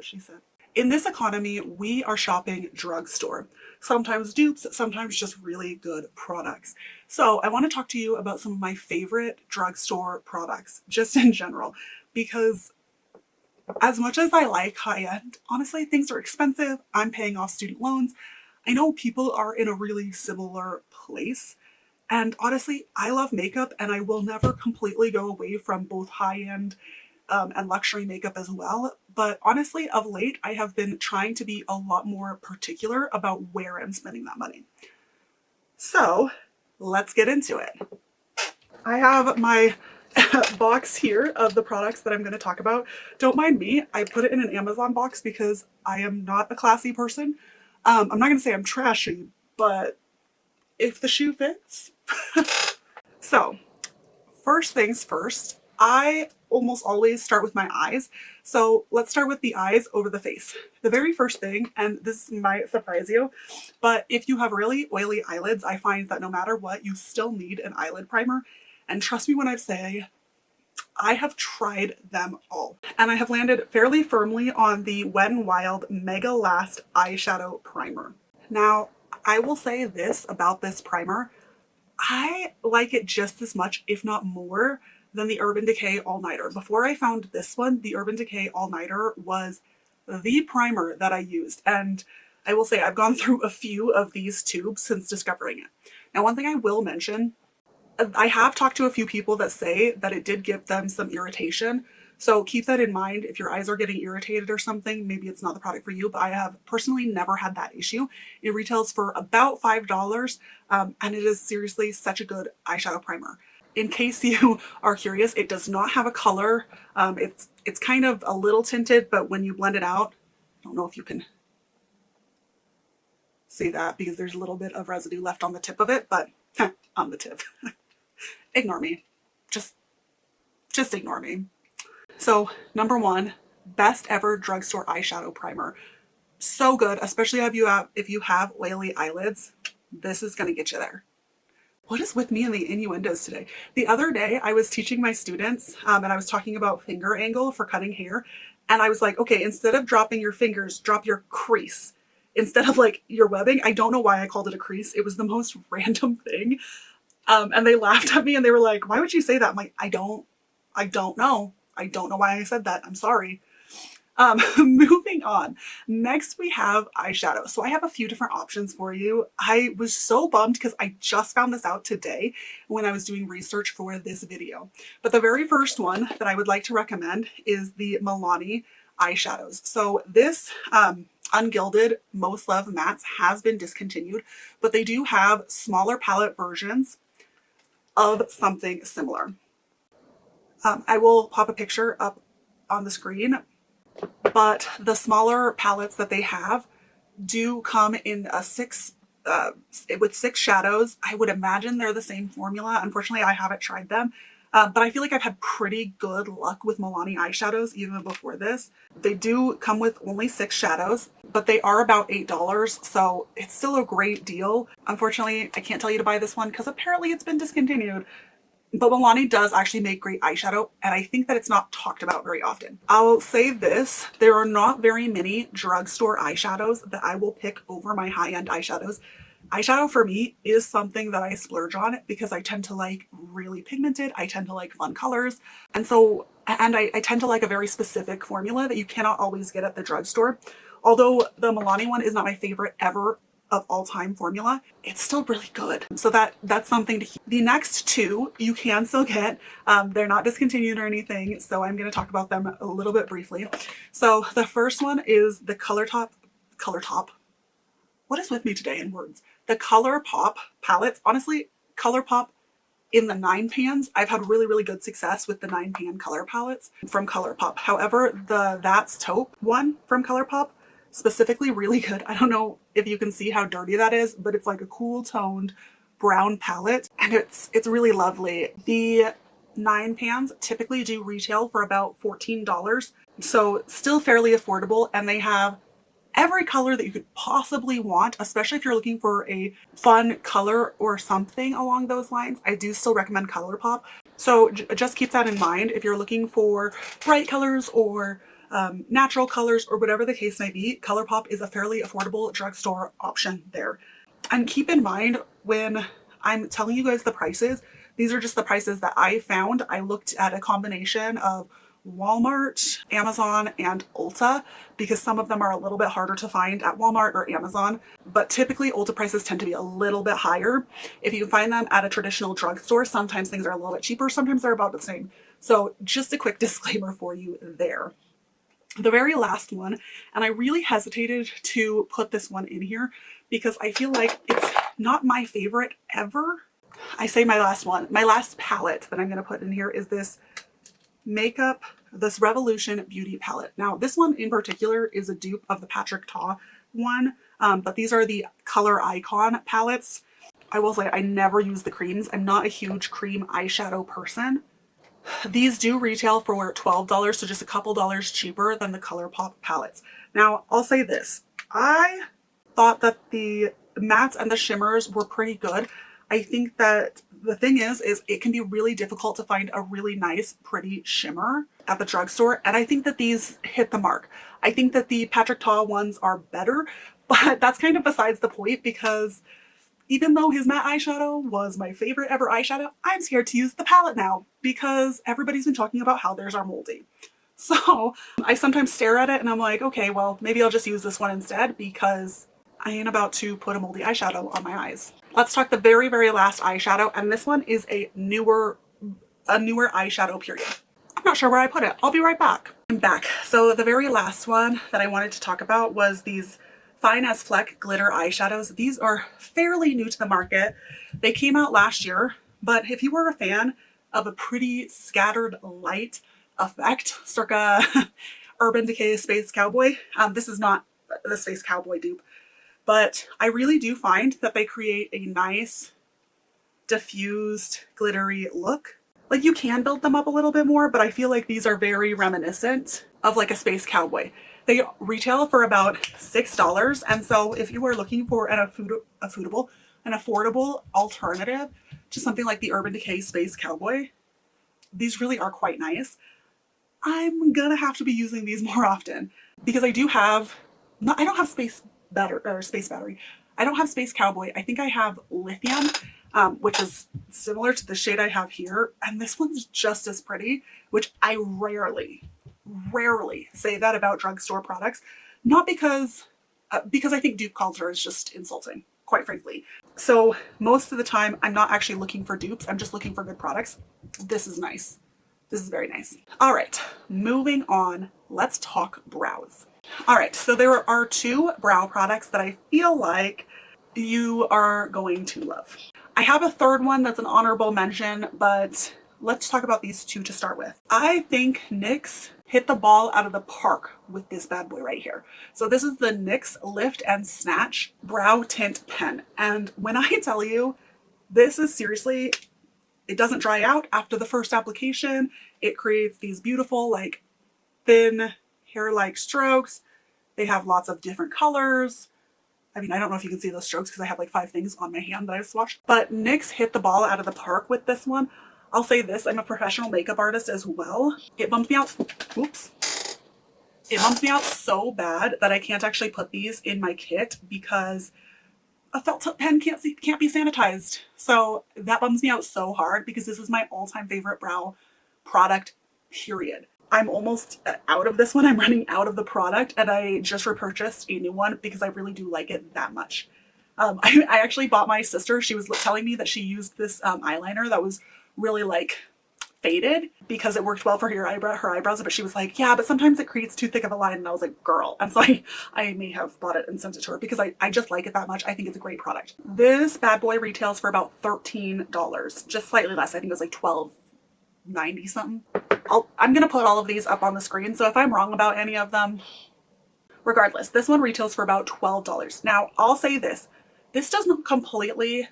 what she said. In this economy, we are shopping drugstore. Sometimes dupes, sometimes just really good products. So I want to talk to you about some of my favorite drugstore products, just in general, because as much as I like high-end, honestly, things are expensive. I'm paying off student loans. I know people are in a really similar place. And honestly, I love makeup and I will never completely go away from both high-end and luxury makeup as well. But honestly, of late, I have been trying to be a lot more particular about where I'm spending that money. So let's get into it. I have my box here of the products that I'm going to talk about. Don't mind me, I put it in an Amazon box because I am not a classy person. I'm not going to say I'm trashy, but if the shoe fits. So first things first, I almost always start with my eyes. So let's start with the eyes over the face. The very first thing, and this might surprise you, but if you have really oily eyelids, I find that no matter what, you still need an eyelid primer. And trust me when I say, I have tried them all. And I have landed fairly firmly on the Wet n Wild Mega Last Eyeshadow Primer. Now, I will say this about this primer. I like it just as much, if not more, than the Urban Decay All Nighter. Before I found this one, the Urban Decay All Nighter was the primer that I used. And I will say I've gone through a few of these tubes since discovering it. Now, one thing I will mention, I have talked to a few people that say that it did give them some irritation. So keep that in mind. If your eyes are getting irritated or something, maybe it's not the product for you, but I have personally never had that issue. It retails for about $5, and it is seriously such a good eyeshadow primer. In case you are curious, it does not have a color. It's kind of a little tinted, but when you blend it out, I don't know if you can see that because there's a little bit of residue left on the tip of it, but on the tip. Ignore me. Just ignore me. So number one, best ever drugstore eyeshadow primer. So good, especially if you have oily eyelids. This is going to get you there. What is with me and the innuendos today? The other day I was teaching my students and I was talking about finger angle for cutting hair. And I was like, okay, instead of dropping your fingers, drop your crease. Instead of like your webbing. I don't know why I called it a crease. It was the most random thing. And they laughed at me and they were like, why would you say that? I'm like, I don't know. I don't know why I said that. I'm sorry. Moving on. Next we have eyeshadow. So I have a few different options for you. I was so bummed because I just found this out today when I was doing research for this video. But the very first one that I would like to recommend is the Milani eyeshadows. So this Ungilded Most Love Mattes has been discontinued, but they do have smaller palette versions of something similar. I will pop a picture up on the screen, but the smaller palettes that they have do come in a with 6 shadows. I would imagine they're the same formula. Unfortunately, I haven't tried them, but I feel like I've had pretty good luck with Milani eyeshadows even before this. They do come with only 6 shadows, but they are about $8, so it's still a great deal. Unfortunately, I can't tell you to buy this one because apparently it's been discontinued. But Milani does actually make great eyeshadow, and I think that it's not talked about very often. I'll say this, there are not very many drugstore eyeshadows that I will pick over my high-end eyeshadows. Eyeshadow for me is something that I splurge on because I tend to like really pigmented, I tend to like fun colors, and I tend to like a very specific formula that you cannot always get at the drugstore. Although the Milani one is not my favorite ever of all time formula, it's still really good. So that's something to keep. The next two you can still get. They're not discontinued or anything, so I'm going to talk about them a little bit briefly. So the first one is the ColourPop. What is with me today in words? The ColourPop palettes. Honestly, ColourPop in the 9 pans, I've had really, really good success with the 9 pan color palettes from ColourPop. However, the That's Taupe one from ColourPop, specifically really good. I don't know if you can see how dirty that is, but it's like a cool toned brown palette and it's really lovely. The 9 pans typically do retail for about $14, so still fairly affordable, and they have every color that you could possibly want, especially if you're looking for a fun color or something along those lines. I do still recommend ColourPop. So just keep that in mind if you're looking for bright colors or natural colors, or whatever the case may be, ColourPop is a fairly affordable drugstore option there. And keep in mind, when I'm telling you guys the prices, these are just the prices that I found. I looked at a combination of Walmart, Amazon, and Ulta, because some of them are a little bit harder to find at Walmart or Amazon, but typically Ulta prices tend to be a little bit higher. If you find them at a traditional drugstore, sometimes things are a little bit cheaper, sometimes they're about the same. So just a quick disclaimer for you there. The very last one, and I really hesitated to put this one in here because I feel like it's not my favorite ever. I say my last one. My last palette that I'm going to put in here is this Revolution Beauty palette. Now, this one in particular is a dupe of the Patrick Ta one, but these are the Color Icon palettes. I will say I never use the creams. I'm not a huge cream eyeshadow person. These do retail for $12, so just a couple dollars cheaper than the ColourPop palettes. Now, I'll say this. I thought that the mattes and the shimmers were pretty good. I think that the thing is it can be really difficult to find a really nice, pretty shimmer at the drugstore, and I think that these hit the mark. I think that the Patrick Ta ones are better, but that's kind of besides the point, because even though his matte eyeshadow was my favorite ever eyeshadow, I'm scared to use the palette now because everybody's been talking about how theirs are moldy. So I sometimes stare at it and I'm like, okay, well, maybe I'll just use this one instead because I ain't about to put a moldy eyeshadow on my eyes. Let's talk the very, very last eyeshadow, and this one is a newer eyeshadow period. I'm not sure where I put it. I'll be right back. I'm back. So the very last one that I wanted to talk about was these Fine as Fleck glitter eyeshadows. These are fairly new to the market. They came out last year, but if you were a fan of a pretty scattered light effect, circa Urban Decay Space Cowboy, this is not the Space Cowboy dupe, but I really do find that they create a nice diffused glittery look. Like, you can build them up a little bit more, but I feel like these are very reminiscent of like a Space Cowboy. They retail for about $6, and so if you are looking for an affordable alternative to something like the Urban Decay Space Cowboy, these really are quite nice. I'm gonna have to be using these more often because I don't have Space Battery. I don't have Space Cowboy. I think I have Lithium, which is similar to the shade I have here, and this one's just as pretty, which I rarely say that about drugstore products. Not because I think dupe culture is just insulting, quite frankly. So most of the time I'm not actually looking for dupes, I'm just looking for good products. This is nice. This is very nice. All right, moving on, let's talk brows. All right, so there are two brow products that I feel like you are going to love. I have a third one that's an honorable mention, but let's talk about these two to start with. I think NYX hit the ball out of the park with this bad boy right here. So this is the NYX Lift and Snatch Brow Tint Pen. And when I tell you, this is seriously, it doesn't dry out after the first application. It creates these beautiful, like, thin hair-like strokes. They have lots of different colors. I mean, I don't know if you can see those strokes because I have like 5 things on my hand that I swatched. But NYX hit the ball out of the park with this one. I'll say this, I'm a professional makeup artist as well. It bumps me out, oops. It bumps me out so bad that I can't actually put these in my kit because a felt tip pen can't be sanitized. So that bums me out so hard because this is my all-time favorite brow product, period. I'm almost out of this one. I'm running out of the product and I just repurchased a new one because I really do like it that much. I actually bought my sister. She was telling me that she used this eyeliner that was really like faded because it worked well for her eyebrows, but she was like, yeah, but sometimes it creates too thick of a line. And I was like, girl. And so I may have bought it and sent it to her because I just like it that much. I think it's a great product. This bad boy retails for about $13, just slightly less. I think it was like $12.90 something. I'm going to put all of these up on the screen. So if I'm wrong about any of them, regardless, this one retails for about $12. Now I'll say this doesn't completely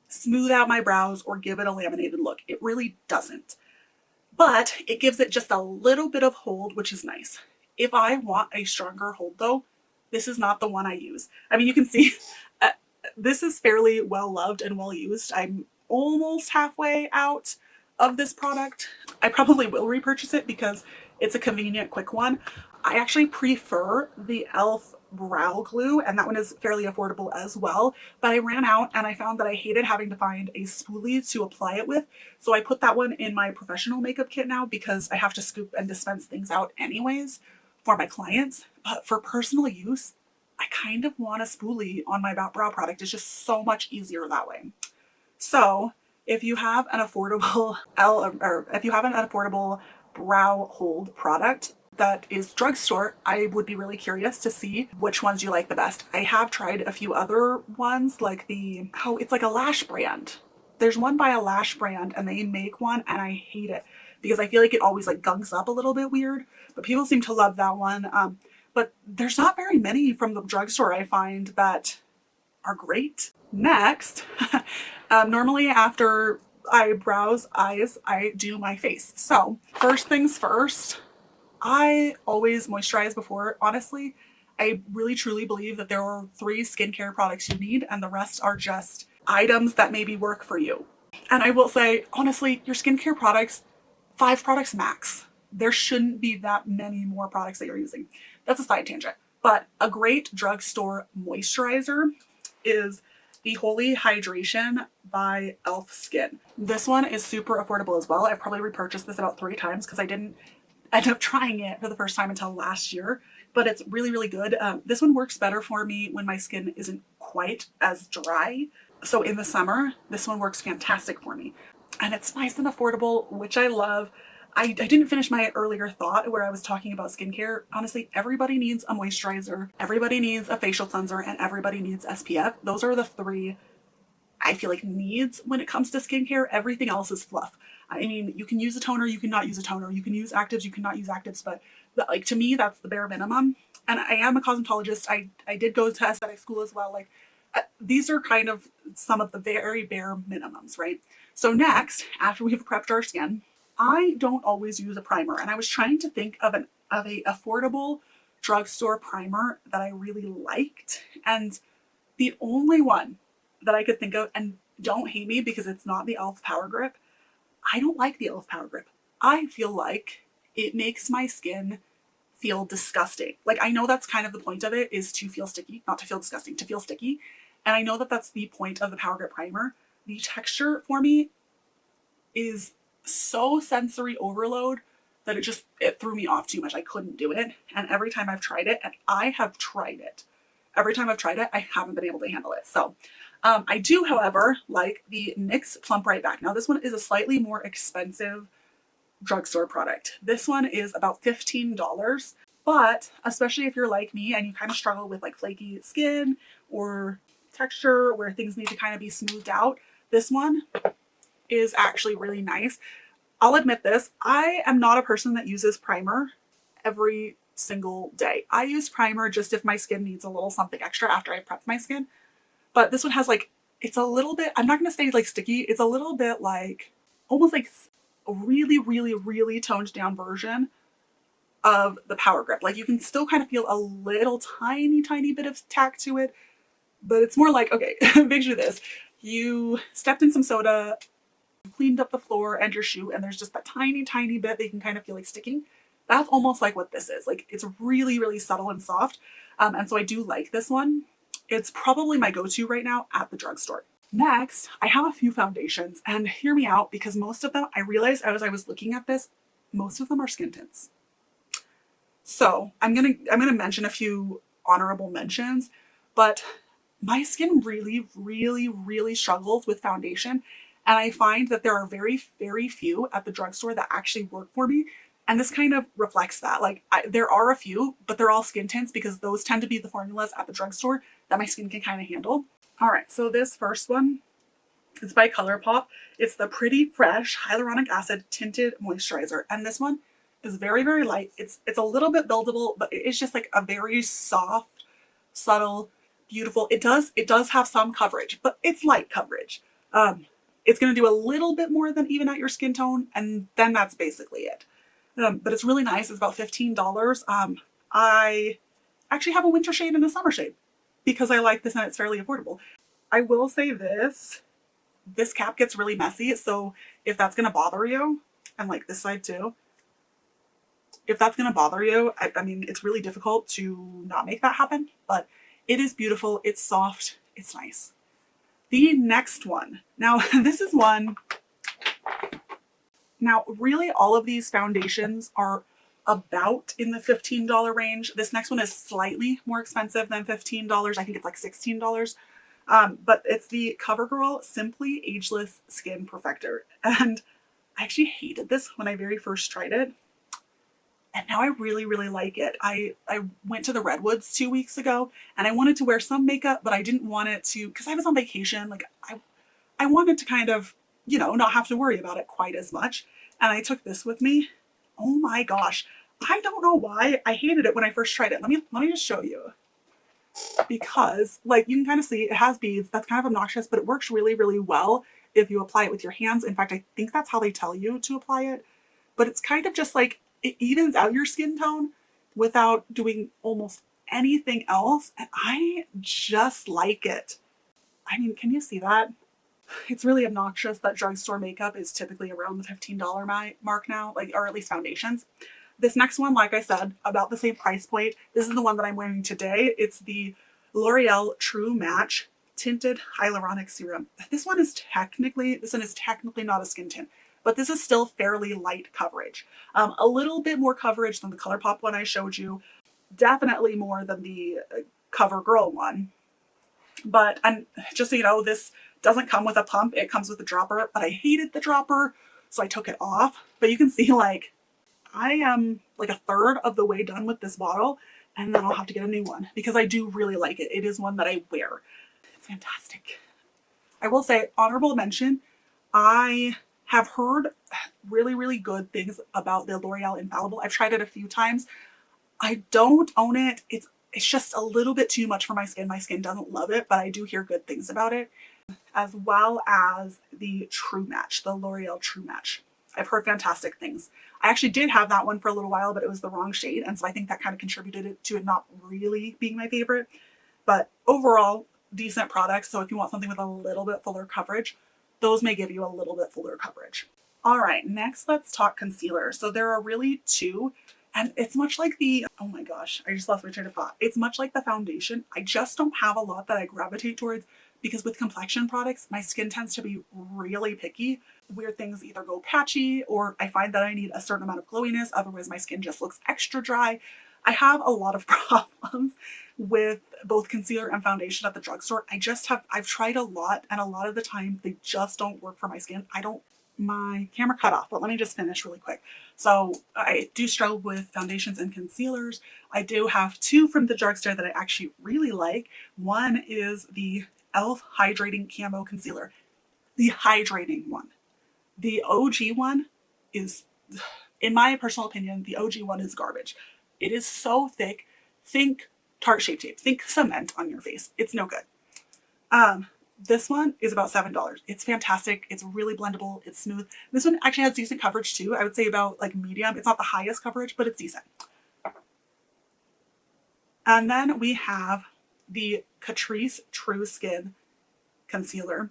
smooth out my brows or give it a laminated look. It really doesn't. But it gives it just a little bit of hold, which is nice. If I want a stronger hold though, this is not the one I use. I mean, you can see this is fairly well loved and well used. I'm almost halfway out of this product. I probably will repurchase it because It's a convenient, quick one. I actually prefer the e.l.f. brow glue, and that one is fairly affordable as well, but I ran out and I found that I hated having to find a spoolie to apply it with, so I put that one in my professional makeup kit now because I have to scoop and dispense things out anyways for my clients. But for personal use, I kind of want a spoolie on my brow product. It's just so much easier that way. So if you have an affordable brow hold product that is drugstore, I would be really curious to see which ones you like the best. I have tried a few other ones, like it's like a lash brand. There's one by a lash brand and they make one and I hate it because I feel like it always like gunks up a little bit weird, but people seem to love that one. But there's not very many from the drugstore I find that are great. Next, normally after eyebrows, eyes, I do my face. So first things first, I always moisturize before. Honestly, I really truly believe that there are 3 skincare products you need and the rest are just items that maybe work for you. And I will say, honestly, your skincare products, 5 products max. There shouldn't be that many more products that you're using. That's a side tangent. But a great drugstore moisturizer is the Holy Hydration by e.l.f. Skin. This one is super affordable as well. I've probably repurchased this about 3 times because I didn't end up trying it for the first time until last year, but it's really, really good. This one works better for me when my skin isn't quite as dry. So in the summer, this one works fantastic for me. And it's nice and affordable, which I love. I didn't finish my earlier thought where I was talking about skincare. Honestly, everybody needs a moisturizer, everybody needs a facial cleanser, and everybody needs SPF. Those are the 3 I feel like needs when it comes to skincare. Everything else is fluff. I mean, you can use a toner, you can not use a toner. You can use actives, you cannot use actives, but like to me, that's the bare minimum. And I am a cosmetologist. I did go to aesthetic school as well. Like these are kind of some of the very bare minimums, right? So next, after we've prepped our skin, I don't always use a primer, and I was trying to think of a affordable drugstore primer that I really liked, and the only one that I could think of, and don't hate me because it's not the e.l.f. Power Grip. I don't like the e.l.f. Power Grip. I feel like it makes my skin feel disgusting. Like I know that's kind of the point of it, is to feel sticky, not to feel disgusting, to feel sticky. And I know that that's the point of the Power Grip primer. The texture for me is so sensory overload that it threw me off too much. I couldn't do it. And every time I've tried it, and I have tried it, every time I've tried it, I haven't been able to handle it. So I do, however, like the NYX Plump Right Back. Now this one is a slightly more expensive drugstore product. This one is about $15, but especially if you're like me and you kind of struggle with like flaky skin or texture where things need to kind of be smoothed out, this one is actually really nice. I'll admit this, I am not a person that uses primer every single day. I use primer just if my skin needs a little something extra after I prep my skin. But this one has like, it's a little bit, I'm not going to say like sticky, it's a little bit like, almost like a really, really, really toned down version of the Power Grip. Like you can still kind of feel a little tiny, tiny bit of tack to it, but it's more like, okay, picture this. You stepped in some soda, cleaned up the floor and your shoe, and there's just that tiny, tiny bit that you can kind of feel like sticking. That's almost like what this is. Like it's really, really subtle and soft. And so I do like this one. It's probably my go-to right now at the drugstore. Next, I have a few foundations, and hear me out because most of them, I realized as I was looking at this, most of them are skin tints. So I'm gonna mention a few honorable mentions, but my skin really, really, really struggles with foundation. And I find that there are very, very few at the drugstore that actually work for me. And this kind of reflects that. Like there are a few, but they're all skin tints because those tend to be the formulas at the drugstore that my skin can kind of handle. All right, so this first one is by ColourPop. It's the Pretty Fresh Hyaluronic Acid Tinted Moisturizer. And this one is very, very light. It's a little bit buildable, but it's just like a very soft, subtle, beautiful. It does have some coverage, but it's light coverage. It's going to do a little bit more than even out your skin tone, and then that's basically it. But it's really nice. It's about $15. I actually have a winter shade and a summer shade because I like this and it's fairly affordable. I will say this cap gets really messy, so if that's going to bother you, and like this side too, if that's going to bother you, I mean, it's really difficult to not make that happen, but it is beautiful. It's soft. It's nice. The next one. Now, this is one. Now, really, all of these foundations are about in the $15 range. This next one is slightly more expensive than $15. I think it's like $16. But it's the CoverGirl Simply Ageless Skin Perfector. And I actually hated this when I very first tried it. And now I really, really like it. I went to the Redwoods 2 weeks ago and I wanted to wear some makeup, but I didn't want it to, because I was on vacation. Like I wanted to kind of, you know, not have to worry about it quite as much. And I took this with me. Oh my gosh. I don't know why I hated it when I first tried it. Let me just show you. Because like you can kind of see it has beads. That's kind of obnoxious, but it works really, really well if you apply it with your hands. In fact, I think that's how they tell you to apply it. But it's kind of just like it evens out your skin tone without doing almost anything else. And I just like it. I mean, can you see that? It's really obnoxious that drugstore makeup is typically around the $15 mark now, like, or at least foundations. This next one, like I said, about the same price point. This is the one that I'm wearing today. It's the L'Oreal True Match Tinted Hyaluronic Serum. This one is technically not a skin tint, but this is still fairly light coverage. A little bit more coverage than the ColourPop one I showed you. Definitely more than the CoverGirl one. But and just so you know, this doesn't come with a pump. It comes with a dropper, but I hated the dropper, so I took it off. But you can see, like, I am like a third of the way done with this bottle, and then I'll have to get a new one because I do really like it. It is one that I wear. It's fantastic. I will say, honorable mention, I have heard really, really good things about the L'Oreal Infallible. I've tried it a few times. I don't own it. It's just a little bit too much for my skin. My skin doesn't love it, but I do hear good things about it. As well as the True Match, the L'Oreal True Match. I've heard fantastic things. I actually did have that one for a little while, but it was the wrong shade. And so I think that kind of contributed to it not really being my favorite. But overall, decent products. So if you want something with a little bit fuller coverage, those may give you a little bit fuller coverage. All right, next let's talk concealer. So there are really two. And it's much like the, oh my gosh, I just lost my train of thought. It's much like the foundation. I just don't have a lot that I gravitate towards because with complexion products, my skin tends to be really picky where things either go patchy or I find that I need a certain amount of glowiness. Otherwise, my skin just looks extra dry. I have a lot of problems with both concealer and foundation at the drugstore. I've tried a lot and a lot of the time they just don't work for my skin. My camera cut off, but let me just finish really quick. So I do struggle with foundations and concealers. I do have two from the drugstore that I actually really like. One is the e.l.f. Hydrating Camo Concealer. The hydrating one. The OG one is, in my personal opinion, the OG one is garbage. It is so thick. Think Tarte Shape Tape. Think cement on your face. It's no good. This one is about $7. It's fantastic. It's really blendable. It's smooth. This one actually has decent coverage too. I would say about like medium. It's not the highest coverage, but it's decent. And then we have the Catrice True Skin Concealer.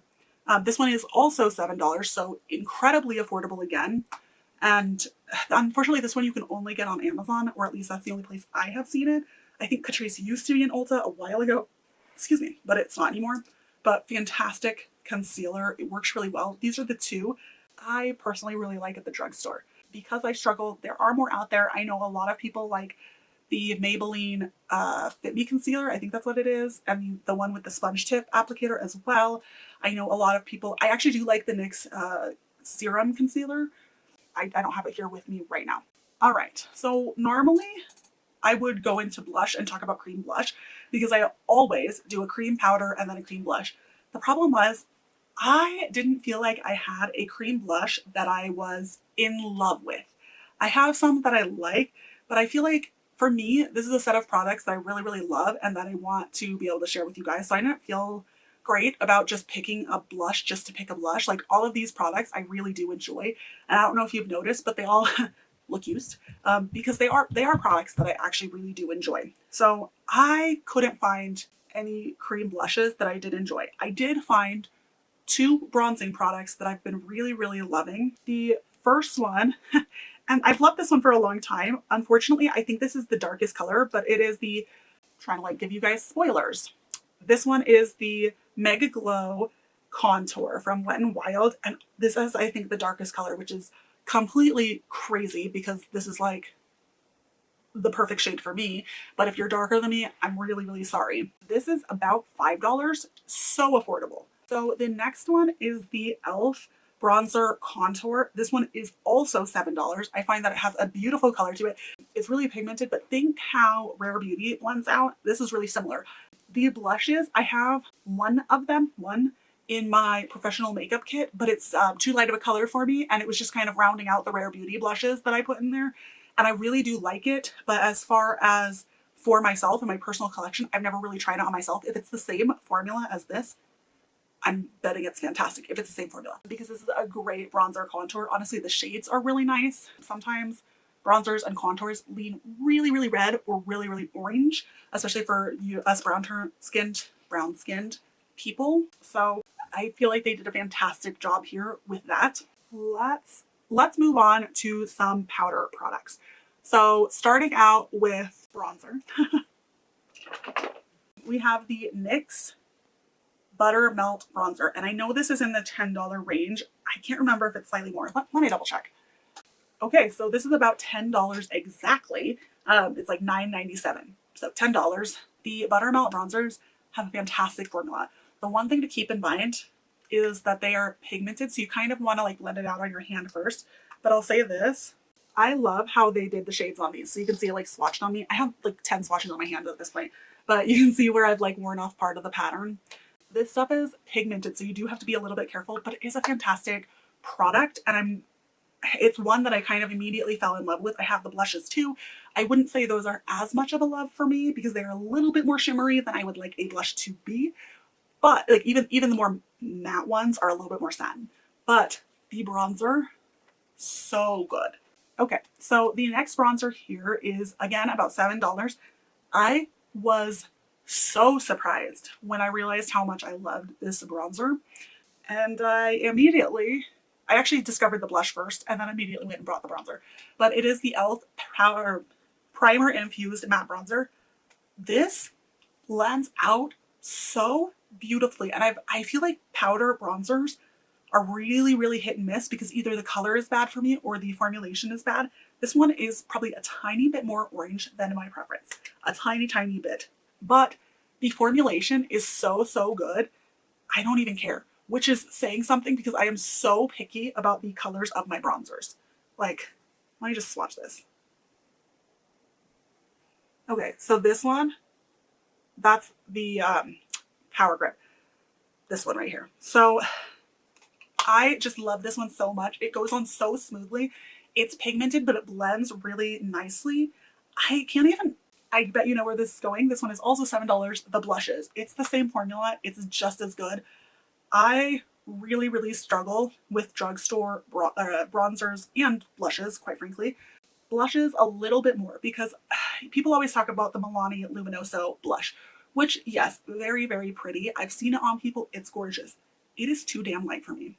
This one is also $7, so incredibly affordable again. And unfortunately, this one you can only get on Amazon, or at least that's the only place I have seen it. I think Catrice used to be in Ulta a while ago, excuse me, but it's not anymore. But fantastic concealer. It works really well. These are the two I personally really like at the drugstore. Because I struggle, there are more out there. I know a lot of people like the Maybelline Fit Me Concealer. I think that's what it is. And the one with the sponge tip applicator as well. I know a lot of people, I actually do like the NYX Serum Concealer. I don't have it here with me right now. All right, so normally I would go into blush and talk about cream blush because I always do a cream powder and then a cream blush. The problem was I didn't feel like I had a cream blush that I was in love with. I have some that I like, but I feel like for me, this is a set of products that I really, really love and that I want to be able to share with you guys. So I didn't feel great about just picking a blush just to pick a blush. Like all of these products I really do enjoy. And I don't know if you've noticed, but they all look used because they are products that I actually really do enjoy. So I couldn't find any cream blushes that I did enjoy. I did find two bronzing products that I've been really, really loving. The first one, And I've loved this one for a long time. Unfortunately, I think this is the darkest color, but it is the, trying to like give you guys spoilers. This one is the Mega Glow Contour from Wet n Wild. And this is, I think, the darkest color, which is completely crazy because this is like the perfect shade for me. But if you're darker than me, I'm really, really sorry. This is about $5. So affordable. So the next one is the e.l.f. Bronzer Contour. This one is also $7. I find that it has a beautiful color to it. It's really pigmented, but think how Rare Beauty blends out. This is really similar. The blushes, I have one of them, one in my professional makeup kit, but it's too light of a color for me, and it was just kind of rounding out the Rare Beauty blushes that I put in there. And I really do like it, but as far as for myself and my personal collection, I've never really tried it on myself. If it's the same formula as this, I'm betting it's fantastic if it's the same formula, because this is a great bronzer contour. Honestly, the shades are really nice. Sometimes bronzers and contours lean really, really red or really, really orange, especially for you, us brown skinned people. So I feel like they did a fantastic job here with that. Let's move on to some powder products. So starting out with bronzer, we have the NYX Butter Melt Bronzer. And I know this is in the $10 range. I can't remember if it's slightly more. Let me double check. Okay, so this is about $10 exactly. It's like $9.97, so $10. The Buttermelt bronzers have a fantastic formula. The one thing to keep in mind is that they are pigmented, so you kind of want to like blend it out on your hand first. But I'll say this, I love how they did the shades on these. So you can see it like swatched on me. I have like 10 swatches on my hand at this point, but you can see where I've like worn off part of the pattern. This stuff is pigmented, so you do have to be a little bit careful, but it is a fantastic product, and it's one that I kind of immediately fell in love with. I have the blushes too. I wouldn't say those are as much of a love for me because they're a little bit more shimmery than I would like a blush to be. But like even the more matte ones are a little bit more satin. But the bronzer, so good. Okay, so the next bronzer here is again about $7. I was so surprised when I realized how much I loved this bronzer. And I actually discovered the blush first and then immediately went and brought the bronzer. But it is the e.l.f. Primer Infused Matte Bronzer. This blends out so beautifully. And I feel like powder bronzers are really, really hit and miss because either the color is bad for me or the formulation is bad. This one is probably a tiny bit more orange than my preference. A tiny, tiny bit. But the formulation is so, so good. I don't even care, which is saying something because I am so picky about the colors of my bronzers. Like, let me just swatch this. Okay, so this one, that's the Power Grip. This one right here. So I just love this one so much. It goes on so smoothly. It's pigmented, but it blends really nicely. I bet you know where this is going. This one is also $7. The blushes. It's the same formula. It's just as good. I really, really struggle with drugstore bronzers and blushes, quite frankly. Blushes a little bit more because people always talk about the Milani Luminoso blush, which, yes, very, very pretty. I've seen it on people. It's gorgeous. It is too damn light for me.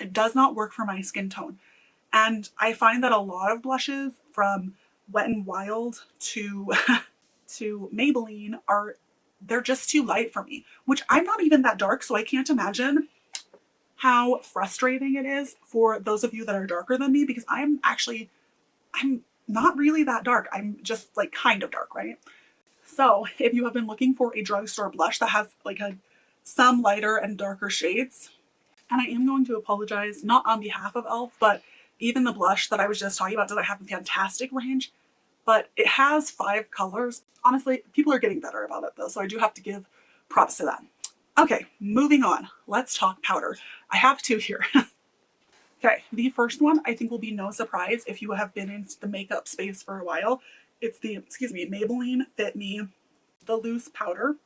It does not work for my skin tone. And I find that a lot of blushes from Wet n Wild to Maybelline they're just too light for me, which I'm not even that dark, so I can't imagine how frustrating it is for those of you that are darker than me because I'm not really that dark. I'm just like kind of dark, right? So if you have been looking for a drugstore blush that has like some lighter and darker shades, and I am going to apologize, not on behalf of e.l.f., but even the blush that I was just talking about doesn't have a fantastic range, but it has 5 colors. Honestly, people are getting better about it though, so I do have to give props to that. Okay, moving on. Let's talk powder. I have 2 here. Okay, the first one I think will be no surprise if you have been into the makeup space for a while. It's the, Maybelline Fit Me. The loose powder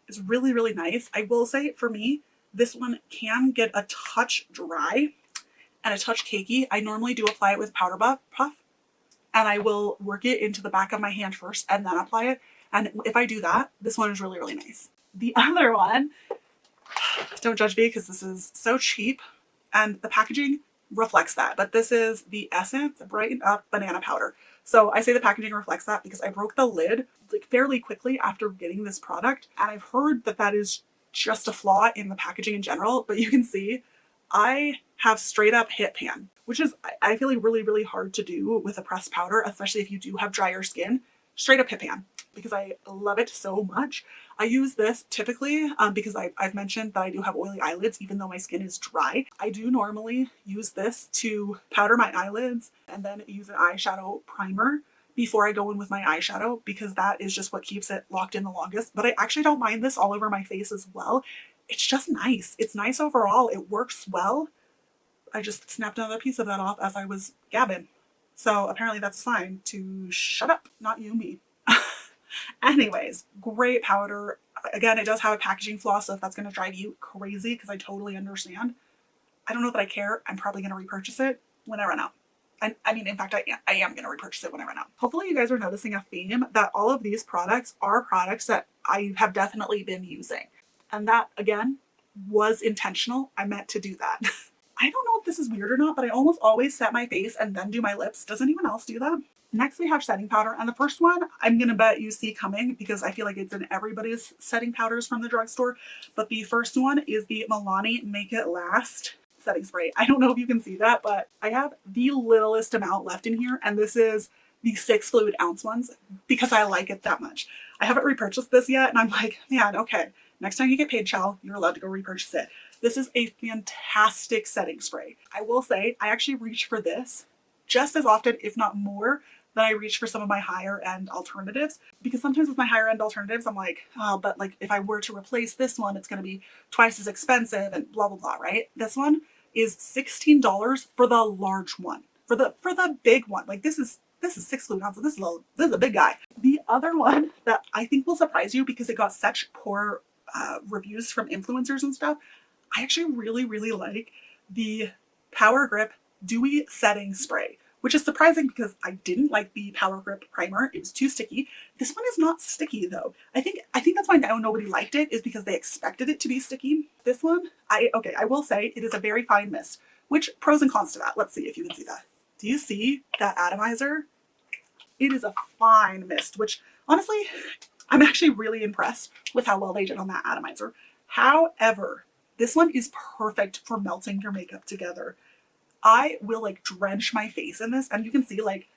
is really, really nice. I will say for me, this one can get a touch dry and a touch cakey. I normally do apply it with powder puff, and I will work it into the back of my hand first and then apply it. And if I do that, this one is really, really nice. The other one, don't judge me because this is so cheap and the packaging reflects that, but this is the Essence Brighten Up Banana Powder. So I say the packaging reflects that because I broke the lid like fairly quickly after getting this product, and I've heard that that is just a flaw in the packaging in general, but you can see I have straight up hit pan, which is, I feel like really hard to do with a pressed powder, especially if you do have drier skin. Straight up hit pan, because I love it so much. I use this typically because I've mentioned that I do have oily eyelids even though my skin is dry. I do normally use this to powder my eyelids and then use an eyeshadow primer before I go in with my eyeshadow, because that is just what keeps it locked in the longest. But I actually don't mind this all over my face as well. It's just nice. It's nice overall. It works well. I just snapped another piece of that off as I was gabbing. So apparently that's a sign to shut up. Not you, me. Anyways, great powder. Again, it does have a packaging flaw, so if that's going to drive you crazy, because I totally understand, I don't know that I care. I'm probably going to repurchase it when I run out. I mean, in fact, I am going to repurchase it when I run out. Hopefully you guys are noticing a theme that all of these products are products that I have definitely been using. And that, again, was intentional. I meant to do that. I don't know if this is weird or not, but I almost always set my face and then do my lips. Does anyone else do that? Next, we have setting powder. And the first one, I'm going to bet you see coming because I feel like it's in everybody's setting powders from the drugstore. But the first one is the Milani Make It Last setting spray. I don't know if you can see that, but I have the littlest amount left in here. And this is the 6 fluid ounce ones because I like it that much. I haven't repurchased this yet. And I'm like, man, okay, next time you get paid, Chal, you're allowed to go repurchase it. This is a fantastic setting spray. I will say I actually reach for this just as often, if not more, than I reach for some of my higher end alternatives, because sometimes with my higher end alternatives, I'm like, oh, but like if I were to replace this one, it's going to be twice as expensive and blah, blah, blah, right? This one is $16 for the large one, for the big one. Like this is 6 fluid ounces. This is a big guy. The other one that I think will surprise you because it got such poor reviews from influencers and stuff, I actually really like the Power Grip Dewy Setting Spray, which is surprising because I didn't like the Power Grip primer. It was too sticky. This one is not sticky though. I think that's why now nobody liked it, is because they expected it to be sticky. This one, I will say it is a very fine mist, which pros and cons to that. Let's see if you can see that. Do you see that atomizer? It is a fine mist, which honestly, I'm actually really impressed with how well they did on that atomizer. However, this one is perfect for melting your makeup together. I will like drench my face in this, and you can see like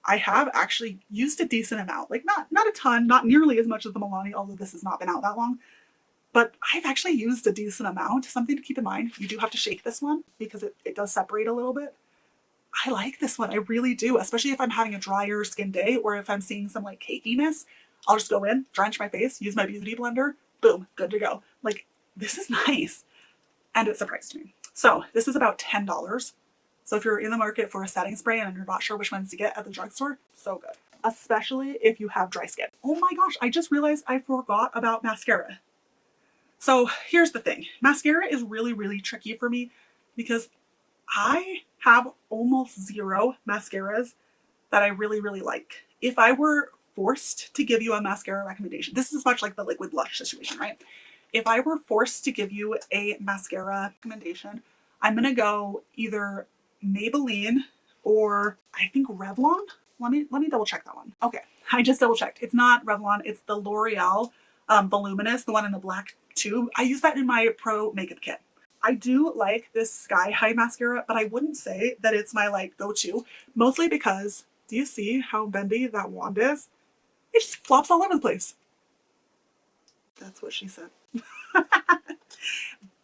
I have actually used a decent amount, like not a ton, not nearly as much as the Milani, although this has not been out that long, but I've actually used a decent amount. Something to keep in mind, you do have to shake this one because it does separate a little bit. I like this one, I really do, especially if I'm having a drier skin day or if I'm seeing some like cakiness. I'll just go in, drench my face, use my beauty blender, boom, good to go. Like, this is nice. And it surprised me. So this is about $10. So if you're in the market for a setting spray and you're not sure which ones to get at the drugstore, so good. Especially if you have dry skin. Oh my gosh, I just realized I forgot about mascara. So here's the thing. Mascara is really tricky for me because I have almost zero mascaras that I really like. If I were forced to give you a mascara recommendation, this is much like the liquid blush situation, right? If I were forced to give you a mascara recommendation, I'm going to go either Maybelline or I think Revlon. Let me double check that one. Okay, I just double checked. It's not Revlon. It's the L'Oreal Voluminous, the one in the black tube. I use that in my pro makeup kit. I do like this Sky High mascara, but I wouldn't say that it's my like go-to, mostly because do you see how bendy that wand is? It just flops all over the place. That's what she said.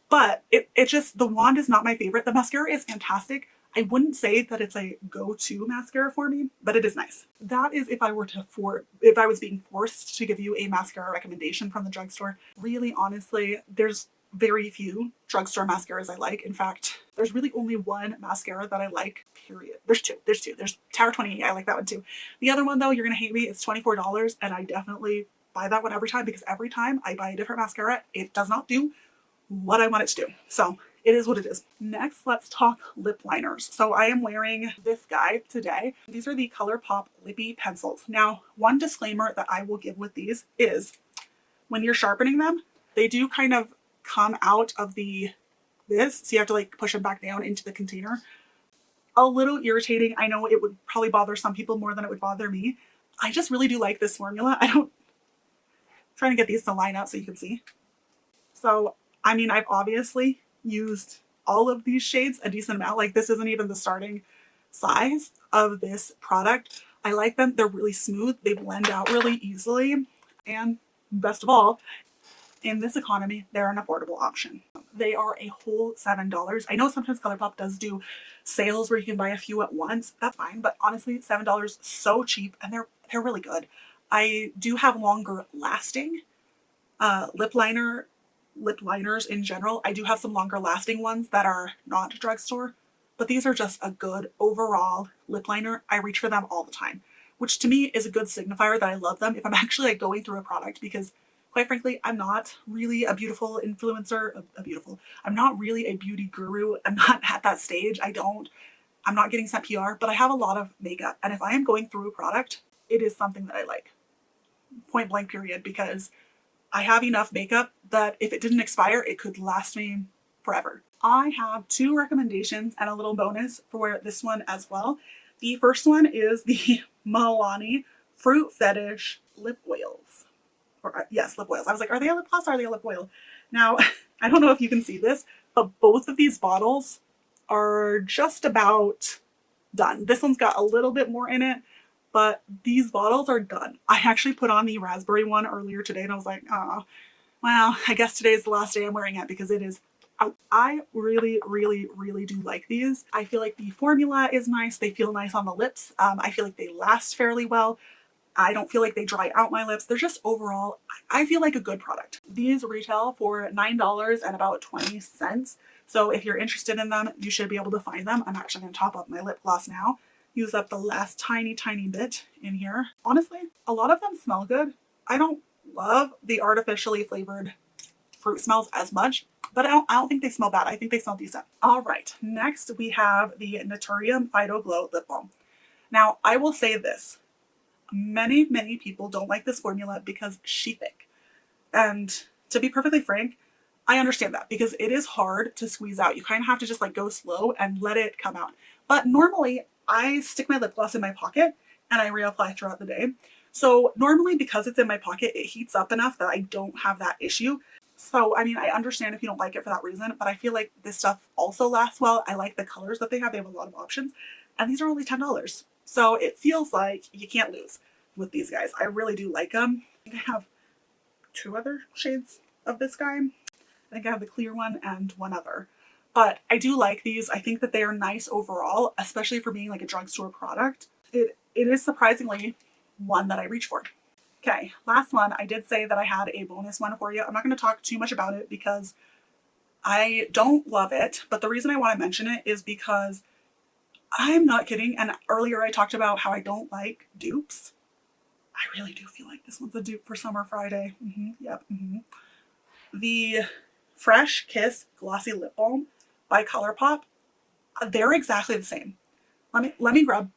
But it just, the wand is not my favorite. The mascara is fantastic. I wouldn't say that it's a go-to mascara for me, but it is nice. That is if I was being forced to give you a mascara recommendation from the drugstore. Really, honestly, there's very few drugstore mascaras I like. In fact, there's really only one mascara that I like, period. There's two. There's Tower 28. I like that one too. The other one though, you're gonna hate me. It's $24 and I definitely buy that one every time because every time I buy a different mascara, it does not do what I want it to do. So it is what it is. Next, let's talk lip liners. So I am wearing this guy today. These are the ColourPop Lippy Pencils. Now, one disclaimer that I will give with these is when you're sharpening them, they do kind of come out of the this, so you have to like push them back down into the container. A little irritating. I know it would probably bother some people more than it would bother me. I just really do like this formula. I'm trying to get these to line up so you can see. So, I mean, I've obviously used all of these shades a decent amount. Like, this isn't even the starting size of this product. I like them. They're really smooth. They blend out really easily. And best of all, in this economy, they're an affordable option. They are a whole $7. I know sometimes ColourPop does do sales where you can buy a few at once. That's fine, but honestly, $7 so cheap, and they're really good. I do have longer lasting lip liners in general. I do have some longer lasting ones that are not Drugstore, but these are just a good overall lip liner. I reach for them all the time, which to me is a good signifier that I love them if I'm actually like going through a product, because quite frankly, I'm not really a beautiful influencer, I'm not really a beauty guru. I'm not at that stage. I'm not getting sent PR, but I have a lot of makeup. And if I am going through a product, it is something that I like. Point blank period, because I have enough makeup that if it didn't expire, it could last me forever. I have 2 recommendations and a little bonus for this one as well. The first one is the Milani Fruit Fetish Lip Oils. Or yes, lip oils. I was like, are they a lip gloss or are they a lip oil? Now, I don't know if you can see this, but both of these bottles are just about done. This one's got a little bit more in it, but these bottles are done. I actually put on the raspberry one earlier today and I was like, oh, well, I guess today's the last day I'm wearing it because it is out. I really, really, really do like these. I feel like the formula is nice. They feel nice on the lips. I feel like they last fairly well. I don't feel like they dry out my lips. They're just overall, I feel like a good product. These retail for $9 and about 20 cents. So if you're interested in them, you should be able to find them. I'm actually going to top up my lip gloss now. Use up the last tiny bit in here. Honestly, a lot of them smell good. I don't love the artificially flavored fruit smells as much, but I don't think they smell bad. I think they smell decent. All right, next we have the Naturium Phyto Glow Lip Balm. Now, I will say this. Many people don't like this formula because she's thick. And to be perfectly frank, I understand that because it is hard to squeeze out. You kind of have to just like go slow and let it come out. But normally I stick my lip gloss in my pocket and I reapply throughout the day. So normally because it's in my pocket, it heats up enough that I don't have that issue. So, I mean, I understand if you don't like it for that reason, but I feel like this stuff also lasts well. I like the colors that they have. They have a lot of options and these are only $10. So it feels like you can't lose with these guys. I really do like them. I think I have 2 other shades of this guy. I think I have the clear one and one other. But I do like these. I think that they are nice overall, especially for being like a drugstore product. It is surprisingly one that I reach for. Okay, last one. I did say that I had a bonus one for you. I'm not going to talk too much about it because I don't love it. But the reason I want to mention it is because I'm not kidding. And earlier I talked about how I don't like dupes. I really do feel like this one's a dupe for Summer Friday. Yep. The Fresh Kiss Glossy Lip Balm by ColourPop. They're exactly the same. Let me grab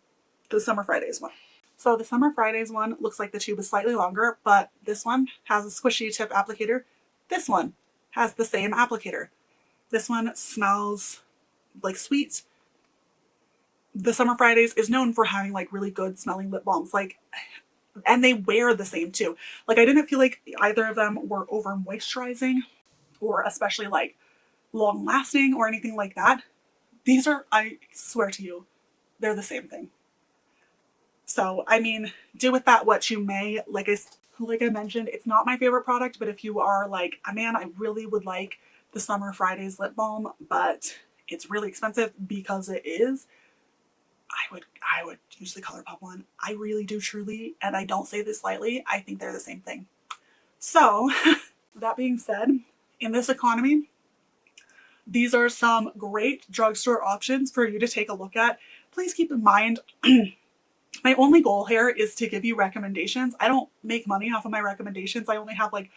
the Summer Fridays one. So the Summer Fridays one looks like the tube is slightly longer, but this one has a squishy tip applicator. This one has the same applicator. This one smells like sweets. The Summer Fridays is known for having like really good smelling lip balms, and they wear the same too. Like I didn't feel like either of them were over moisturizing or especially like long lasting or anything like that. These are, I swear to you, they're the same thing. So, I mean, do with that what you may. Like I mentioned, it's not my favorite product, but if you are like, oh, man, I really would like the Summer Fridays lip balm, but it's really expensive because it is, I would use the ColourPop one. I really do truly, and I don't say this lightly, I think they're the same thing. So, that being said, in this economy, these are some great drugstore options for you to take a look at. Please keep in mind, my only goal here is to give you recommendations. I don't make money off of my recommendations. I only have like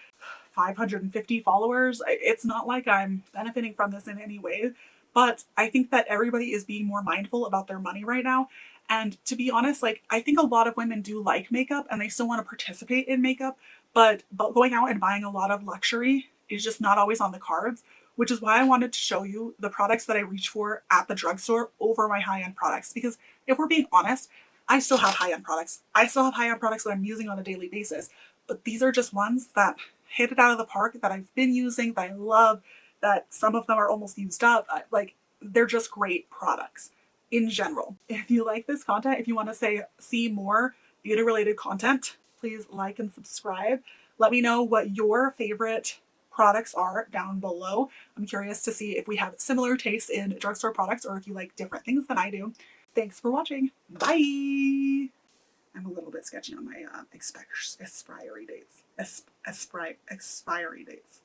550 followers. It's not like I'm benefiting from this in any way, but I think that everybody is being more mindful about their money right now. And to be honest, like I think a lot of women do like makeup and they still want to participate in makeup, but going out and buying a lot of luxury is just not always on the cards. which is why I wanted to show you the products that I reach for at the drugstore over my high-end products. Because if we're being honest, I still have high-end products. I still have high-end products that I'm using on a daily basis, but these are just ones that hit it out of the park, that I've been using, that I love, that some of them are almost used up. Like, they're just great products in general. If you like this content, if you want to see more beauty related content, please like and subscribe. Let me know what your favorite products are down below. I'm curious to see if we have similar tastes in drugstore products or if you like different things than I do. Thanks for watching. Bye. I'm a little bit sketchy on my expiry dates. Expiry dates.